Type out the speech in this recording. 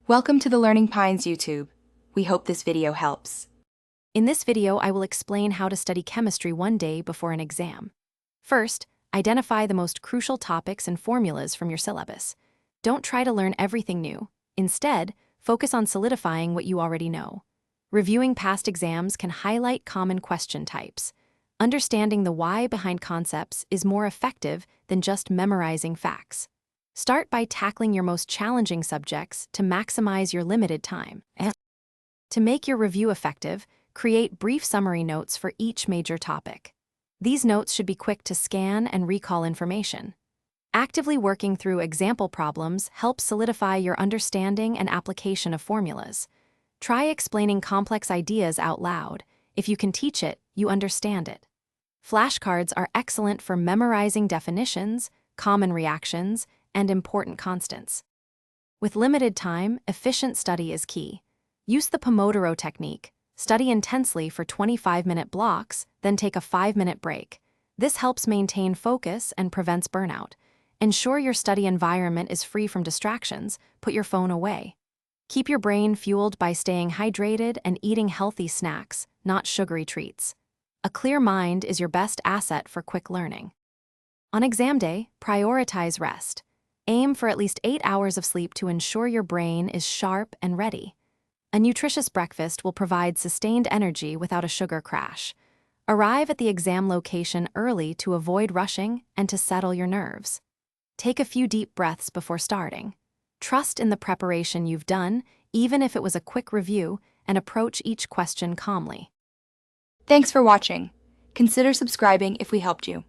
Welcome to the Learning Pines YouTube. We hope this video helps. In this video, I will explain how to study chemistry one day before an exam. First, identify the most crucial topics and formulas from your syllabus. Don't try to learn everything new. Instead, focus on solidifying what you already know. Reviewing past exams can highlight common question types. Understanding the why behind concepts is more effective than just memorizing facts. Start by tackling your most challenging subjects to maximize your limited time. To make your review effective, create brief summary notes for each major topic. These notes should be quick to scan and recall information. Actively working through example problems helps solidify your understanding and application of formulas. Try explaining complex ideas out loud. If you can teach it, you understand it. Flashcards are excellent for memorizing definitions, common reactions, and important constants. With limited time, efficient study is key. Use the Pomodoro technique. Study intensely for 25-minute blocks, then take a 5-minute break. This helps maintain focus and prevents burnout. Ensure your study environment is free from distractions. Put your phone away. Keep your brain fueled by staying hydrated and eating healthy snacks, not sugary treats. A clear mind is your best asset for quick learning. On exam day, prioritize rest. Aim for at least 8 hours of sleep to ensure your brain is sharp and ready. A nutritious breakfast will provide sustained energy without a sugar crash. Arrive at the exam location early to avoid rushing and to settle your nerves. Take a few deep breaths before starting. Trust in the preparation you've done, even if it was a quick review, and approach each question calmly. Thanks for watching. Consider subscribing if we helped you.